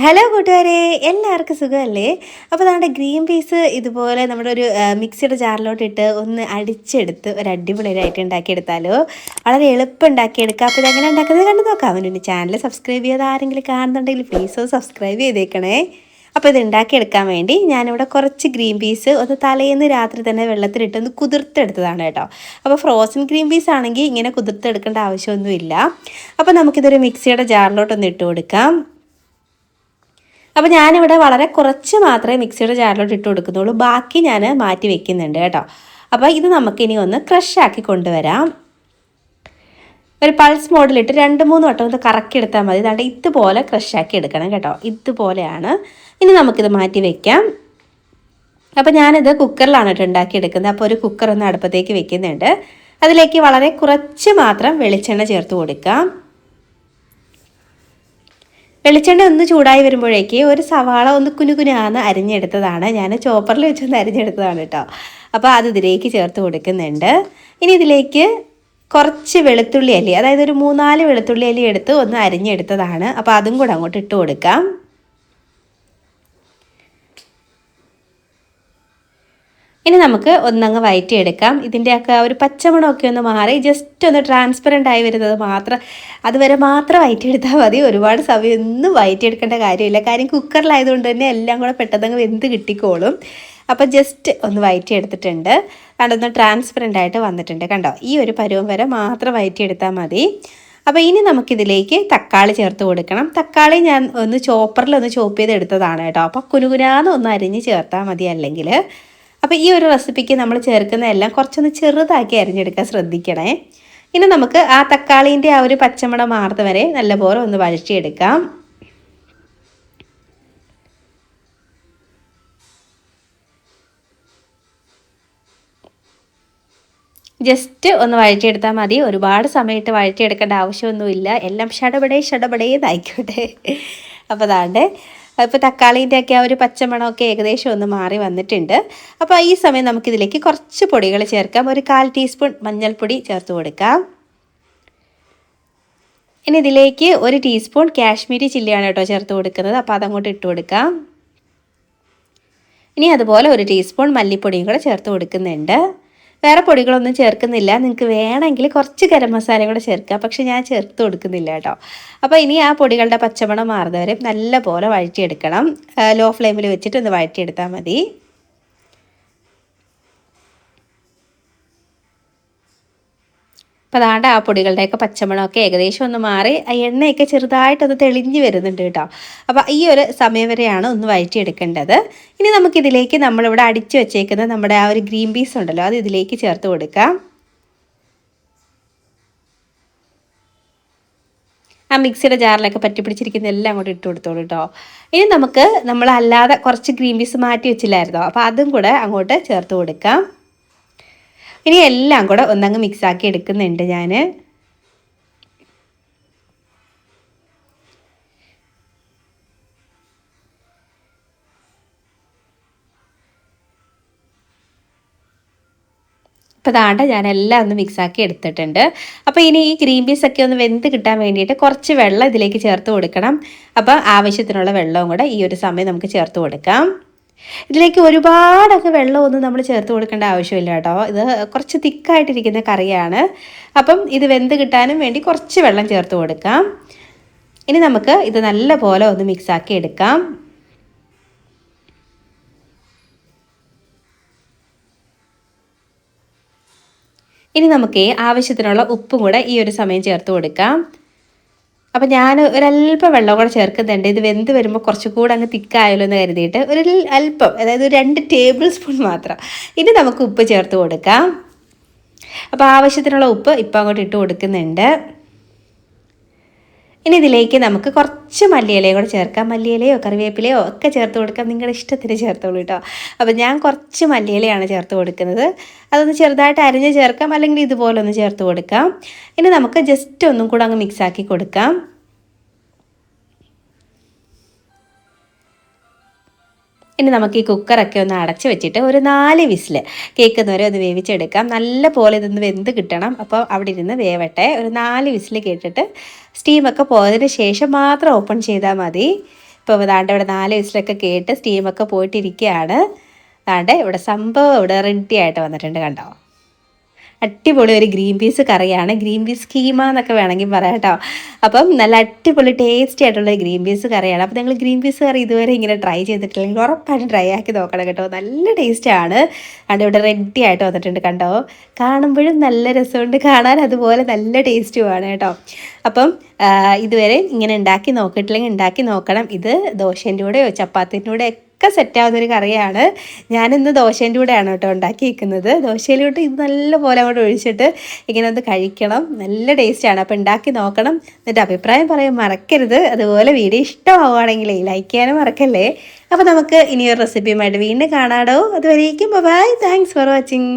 Hello കൂട്ടുകാരെ, എല്ലാവർക്കും സുഖമല്ലേ? അപ്പോൾ നമ്മുടെ ഗ്രീൻ പീസ് ഇതുപോലെ നമ്മുടെ ഒരു മിക്സിയുടെ ജാറിലോട്ടിട്ട് ഒന്ന് അടിച്ചെടുത്ത് ഒരു അടിപൊളിയായിട്ട് ഉണ്ടാക്കിയെടുത്താലോ. വളരെ എളുപ്പം ഉണ്ടാക്കിയെടുക്കാം. അപ്പോൾ ഇതെങ്ങനെ ഉണ്ടാക്കുന്നത് കണ്ടു നോക്കാം. അവൻ്റെ ചാനൽ സബ്സ്ക്രൈബ് ചെയ്ത് ആരെങ്കിലും കാണുന്നുണ്ടെങ്കിൽ പ്ലീസ് സബ്സ്ക്രൈബ് ചെയ്തേക്കണേ. അപ്പോൾ ഇത് ഉണ്ടാക്കിയെടുക്കാൻ വേണ്ടി ഞാനിവിടെ കുറച്ച് ഗ്രീൻ പീസ് ഒന്ന് തലേന്ന് രാത്രി തന്നെ വെള്ളത്തിലിട്ട് ഒന്ന് കുതിർത്തെടുത്തതാണ് കേട്ടോ. അപ്പോൾ ഫ്രോസൺ ഗ്രീൻ പീസ് ആണെങ്കിൽ ഇങ്ങനെ കുതിർത്തെടുക്കേണ്ട ആവശ്യമൊന്നുമില്ല. അപ്പോൾ നമുക്കിതൊരു മിക്സിയുടെ ജാറിലോട്ടൊന്ന് ഇട്ട് കൊടുക്കാം. അപ്പോൾ ഞാനിവിടെ വളരെ കുറച്ച് മാത്രമേ മിക്സിയുടെ ജാറിലോട്ട് ഇട്ട് കൊടുക്കുന്നുള്ളൂ. ബാക്കി ഞാൻ മാറ്റി വെക്കുന്നുണ്ട് കേട്ടോ. അപ്പോൾ ഇത് നമുക്കിനി ഒന്ന് ക്രഷാക്കി കൊണ്ടുവരാം. ഒരു പൾസ് മോഡിലിട്ട് 2-3 വട്ടം ഒന്ന് കറക്കിയെടുത്താൽ മതി. അതാണ്ട് ഇതുപോലെ ക്രഷാക്കി എടുക്കണം കേട്ടോ. ഇതുപോലെയാണ്. ഇനി നമുക്കിത് മാറ്റി വയ്ക്കാം. അപ്പോൾ ഞാനിത് കുക്കറിലാണ് കേട്ടോ ഉണ്ടാക്കിയെടുക്കുന്നത്. അപ്പോൾ ഒരു കുക്കർ ഒന്ന് അടുപ്പത്തേക്ക് വെക്കുന്നുണ്ട്. അതിലേക്ക് വളരെ കുറച്ച് മാത്രം വെളിച്ചെണ്ണ ചേർത്ത് കൊടുക്കാം. വെളിച്ചെണ്ണ ഒന്ന് ചൂടായി വരുമ്പോഴേക്ക് ഒരു സവാള ഒന്ന് കുനുകുനാന്ന് അരിഞ്ഞെടുത്തതാണ്. ഞാൻ ചോപ്പറിൽ വെച്ചൊന്ന് അരിഞ്ഞെടുത്തതാണ് കേട്ടോ. അപ്പോൾ അത് ഇതിലേക്ക് ചേർത്ത് കൊടുക്കുന്നുണ്ട്. ഇനി ഇതിലേക്ക് കുറച്ച് വെളുത്തുള്ളി അല്ലി, അതായത് ഒരു 3-4 വെളുത്തുള്ളി അല്ലി എടുത്ത് ഒന്ന് അരിഞ്ഞെടുത്തതാണ്. അപ്പോൾ അതും കൂടെ അങ്ങോട്ട് ഇട്ട് കൊടുക്കാം. ഇനി നമുക്ക് ഒന്നങ്ങ് വഴറ്റിയെടുക്കാം. ഇതിൻ്റെയൊക്കെ ഒരു പച്ചമണമൊക്കെ ഒന്ന് മാറി ജസ്റ്റ് ഒന്ന് ട്രാൻസ്പെറൻ്റ് ആയി വരുന്നത് മാത്രം, അതുവരെ മാത്രം വഴറ്റിയെടുത്താൽ മതി. ഒരുപാട് സമയമൊന്നും വഴറ്റിയെടുക്കേണ്ട കാര്യമില്ല. കാര്യം കുക്കറിലായതുകൊണ്ട് തന്നെ എല്ലാം കൂടെ പെട്ടെന്ന് വെന്ത് കിട്ടിക്കോളും. അപ്പോൾ ജസ്റ്റ് ഒന്ന് വഴറ്റിയെടുത്തിട്ടുണ്ട്. അതൊന്ന് ട്രാൻസ്പെറൻ്റ് ആയിട്ട് വന്നിട്ടുണ്ട്. കണ്ടോ, ഈ ഒരു പരുവം വരെ മാത്രം വഴറ്റിയെടുത്താൽ മതി. അപ്പോൾ ഇനി നമുക്കിതിലേക്ക് തക്കാളി ചേർത്ത് കൊടുക്കണം. തക്കാളി ഞാൻ ഒന്ന് ചോപ്പറിലൊന്ന് ചോപ്പ് ചെയ്ത് എടുത്തതാണ് കേട്ടോ. അപ്പോൾ കുനുകുനാന്ന് ഒന്ന് അരിഞ്ഞ് ചേർത്താൽ മതി. അല്ലെങ്കിൽ അപ്പോൾ ഈ ഒരു റെസിപ്പിക്ക് നമ്മൾ ചേർക്കുന്ന എല്ലാം കുറച്ചൊന്ന് ചെറുതാക്കി അരിഞ്ഞെടുക്കാൻ ശ്രദ്ധിക്കണേ. ഇനി നമുക്ക് ആ തക്കാളീൻ്റെ ആ ഒരു പച്ചമണം മാറുന്നത് വരെ നല്ലപോലെ ഒന്ന് വഴറ്റിയെടുക്കാം. ജസ്റ്റ് ഒന്ന് വഴറ്റിയെടുത്താൽ മതി. ഒരുപാട് സമയത്ത് വഴറ്റിയെടുക്കേണ്ട ആവശ്യമൊന്നുമില്ല. എല്ലാം ഷടപടേന്നായിക്കോട്ടെ. അപ്പോൾ അതാണ്ട് ഇപ്പോൾ തക്കാളീൻ്റെ ഒക്കെ ആ ഒരു പച്ചമണമൊക്കെ ഏകദേശം ഒന്ന് മാറി വന്നിട്ടുണ്ട്. അപ്പോൾ ഈ സമയം നമുക്കിതിലേക്ക് കുറച്ച് പൊടികൾ ചേർക്കാം. ഒരു 1/4 ടീസ്പൂൺ മഞ്ഞൾപ്പൊടി ചേർത്ത് കൊടുക്കാം. ഇനി ഇതിലേക്ക് 1 ടീസ്പൂൺ കാശ്മീരി ചില്ലിയാണ് കേട്ടോ ചേർത്ത് കൊടുക്കുന്നത്. അപ്പോൾ അതങ്ങോട്ട് ഇട്ട് കൊടുക്കാം. ഇനി അതുപോലെ 1 ടീസ്പൂൺ മല്ലിപ്പൊടിയും കൂടെ ചേർത്ത് കൊടുക്കുന്നുണ്ട്. വേറെ പൊടികളൊന്നും ചേർക്കുന്നില്ല. നിങ്ങൾക്ക് വേണമെങ്കിൽ കുറച്ച് ഗരം മസാലയും കൂടെ ചേർക്കാം, പക്ഷെ ഞാൻ ചേർത്ത് കൊടുക്കുന്നില്ല കേട്ടോ. അപ്പോൾ ഇനി ആ പൊടികളുടെ പച്ചമണം മാറുന്നവരെ നല്ലപോലെ വഴറ്റിയെടുക്കണം. ലോ ഫ്ലെയിമിൽ വെച്ചിട്ട് ഒന്ന് വഴറ്റിയെടുത്താൽ മതി. അപ്പോൾ അതാണ്ട് ആ പൊടികളുടെയൊക്കെ പച്ചമണമൊക്കെ ഏകദേശം ഒന്ന് മാറി ആ എണ്ണയൊക്കെ ചെറുതായിട്ടൊന്ന് തെളിഞ്ഞ് വരുന്നുണ്ട് കേട്ടോ. അപ്പോൾ ഈ ഒരു സമയം വരെയാണ് ഒന്ന് വഴറ്റിയെടുക്കേണ്ടത്. ഇനി നമുക്കിതിലേക്ക് നമ്മളിവിടെ അടിച്ച് വെച്ചേക്കുന്ന നമ്മുടെ ആ ഒരു ഗ്രീൻ പീസ് ഉണ്ടല്ലോ, അത് ഇതിലേക്ക് ചേർത്ത് കൊടുക്കാം. ആ മിക്സിയുടെ ജാറിലൊക്കെ പറ്റി പിടിച്ചിരിക്കുന്ന എല്ലാം അങ്ങോട്ട് ഇട്ട് കൊടുത്തോളൂ കേട്ടോ. ഇനി നമുക്ക് നമ്മളല്ലാതെ കുറച്ച് ഗ്രീൻ പീസ് മാറ്റി വെച്ചില്ലായിരുന്നോ, അപ്പോൾ അതും കൂടെ അങ്ങോട്ട് ചേർത്ത് കൊടുക്കാം. ഇനി എല്ലാം കൂടെ ഒന്നങ്ങ് മിക്സാക്കി എടുക്കുന്നുണ്ട് ഞാൻ. അപ്പോൾ അതാണ്ട് ഞാനെല്ലാം ഒന്ന് മിക്സാക്കി എടുത്തിട്ടുണ്ട്. അപ്പോൾ ഇനി ഈ ഗ്രീൻ പീസൊക്കെ ഒന്ന് വെന്ത് കിട്ടാൻ വേണ്ടിയിട്ട് കുറച്ച് വെള്ളം ഇതിലേക്ക് ചേർത്ത് കൊടുക്കണം. അപ്പോൾ ആവശ്യത്തിനുള്ള വെള്ളവും കൂടെ ഈ ഒരു സമയം നമുക്ക് ചേർത്ത് കൊടുക്കാം. ഇതിലേക്ക് ഒരുപാടൊക്കെ വെള്ളമൊന്നും നമ്മൾ ചേർത്ത് കൊടുക്കേണ്ട ആവശ്യമില്ല കേട്ടോ. ഇത് കുറച്ച് തിക്കായിട്ടിരിക്കുന്ന കറിയാണ്. അപ്പം ഇത് വെന്ത് കിട്ടാനും വേണ്ടി കുറച്ച് വെള്ളം ചേർത്ത് കൊടുക്കാം. ഇനി നമുക്ക് ഇത് നല്ല പോലെ ഒന്ന് മിക്സാക്കി എടുക്കാം. ഇനി നമുക്ക് ആവശ്യത്തിനുള്ള ഉപ്പും കൂടെ ഈ ഒരു സമയം ചേർത്ത് കൊടുക്കാം. അപ്പോൾ ഞാൻ ഒരല്പം വെള്ളം കൂടെ ചേർക്കുന്നുണ്ട്. ഇത് വെന്ത് വരുമ്പോൾ കുറച്ചുകൂടെ അങ്ങ് തിക്കായാലോ എന്ന് കരുതിയിട്ട് ഒരു അല്പം, അതായത് 2 ടേബിൾ സ്പൂൺ മാത്രം. ഇനി നമുക്ക് ഉപ്പ് ചേർത്ത് കൊടുക്കാം. അപ്പോൾ ആവശ്യത്തിനുള്ള ഉപ്പ് ഇപ്പോൾ അങ്ങോട്ട് ഇട്ട് കൊടുക്കുന്നുണ്ട്. ഇനി ഇതിലേക്ക് നമുക്ക് കുറച്ച് മല്ലിയിലയും കൂടെ ചേർക്കാം. മല്ലിയിലയോ കറിവേപ്പിലയോ ഒക്കെ ചേർത്ത് കൊടുക്കാം, നിങ്ങളുടെ ഇഷ്ടത്തിന് ചേർത്തോളൂ കേട്ടോ. അപ്പോൾ ഞാൻ കുറച്ച് മല്ലിയിലയാണ് ചേർത്ത് കൊടുക്കുന്നത്. അതൊന്ന് ചെറുതായിട്ട് അരിഞ്ഞ് ചേർക്കാം, അല്ലെങ്കിൽ ഇതുപോലെ ഒന്ന് ചേർത്ത് കൊടുക്കാം. ഇനി നമുക്ക് ജസ്റ്റ് ഒന്നും കൂടെ അങ്ങ് മിക്സാക്കി കൊടുക്കാം. ഇനി നമുക്ക് ഈ കുക്കറൊക്കെ ഒന്ന് അടച്ച് വെച്ചിട്ട് ഒരു 4 വിസിൽ കേൾക്കുന്നവരെ ഒന്ന് വേവിച്ചെടുക്കാം. നല്ല പോലെ ഇതൊന്ന് വെന്ത് കിട്ടണം. അപ്പോൾ അവിടെ ഇരുന്ന് വേവട്ടെ. ഒരു 4 വിസിൽ കേട്ടിട്ട് സ്റ്റീമൊക്കെ പോയതിന് ശേഷം മാത്രം ഓപ്പൺ ചെയ്താൽ മതി. ഇപ്പോൾ ദാണ്ട് ഇവിടെ 4 വിസിലൊക്കെ കേട്ട് സ്റ്റീമൊക്കെ പോയിട്ടിരിക്കുകയാണ്. ദാണ്ട് ഇവിടെ സംഭവം ഇവിടെ റെഡി ആയിട്ട് വന്നിട്ടുണ്ട് കണ്ടോ. അടിപൊളി ഒരു ഗ്രീൻ പീസ് കറിയാണ്. ഗ്രീൻ പീസ് കീമ എന്നൊക്കെ വേണമെങ്കിൽ പറയാം കേട്ടോ. അപ്പം നല്ല അടിപൊളി ടേസ്റ്റി ആയിട്ടുള്ള ഗ്രീൻ പീസ് കറിയാണ്. അപ്പോൾ നിങ്ങൾ ഗ്രീൻ പീസ് കറി ഇതുവരെ ഇങ്ങനെ ട്രൈ ചെയ്തിട്ടില്ലെങ്കിൽ ഉറപ്പായിട്ടും ട്രൈ ആക്കി നോക്കണം കേട്ടോ. നല്ല ടേസ്റ്റാണ്. അതുകൊണ്ട് ഇവിടെ റെഡി ആയിട്ട് വന്നിട്ടുണ്ട് കണ്ടോ. കാണുമ്പോഴും നല്ല രസമുണ്ട്, കാണാൻ അതുപോലെ നല്ല ടേസ്റ്റുമാണ് കേട്ടോ. അപ്പം ഇതുവരെ ഇങ്ങനെ ഉണ്ടാക്കി നോക്കിയിട്ടില്ലെങ്കിൽ ഉണ്ടാക്കി നോക്കണം. ഇത് ദോശേൻ്റെ കൂടെയോ ചപ്പാത്തിൻ്റെ കൂടെ ഒക്കെ സെറ്റാവുന്നൊരു കറിയാണ്. ഞാനിന്ന് ദോശേൻ്റെ കൂടെയാണ് കേട്ടോ ഉണ്ടാക്കിയിരിക്കുന്നത്. ദോശയിലോട്ട് ഇത് നല്ലപോലെ അങ്ങോട്ട് ഒഴിച്ചിട്ട് ഇങ്ങനെ ഒന്ന് കഴിക്കണം. നല്ല ടേസ്റ്റാണ്. അപ്പോൾ ഉണ്ടാക്കി നോക്കണം. എന്നിട്ട് അഭിപ്രായം പറയാൻ മറക്കരുത്. അതുപോലെ വീഡിയോ ഇഷ്ടമാവുകയാണെങ്കിൽ ലൈക്ക് ചെയ്യാനും മറക്കല്ലേ. അപ്പോൾ നമുക്ക് ഇനിയൊരു റെസിപ്പിയുമായിട്ട് വീണ്ടും കാണാടോ. അതുവരേക്കും ബൈ. Thanks for watching.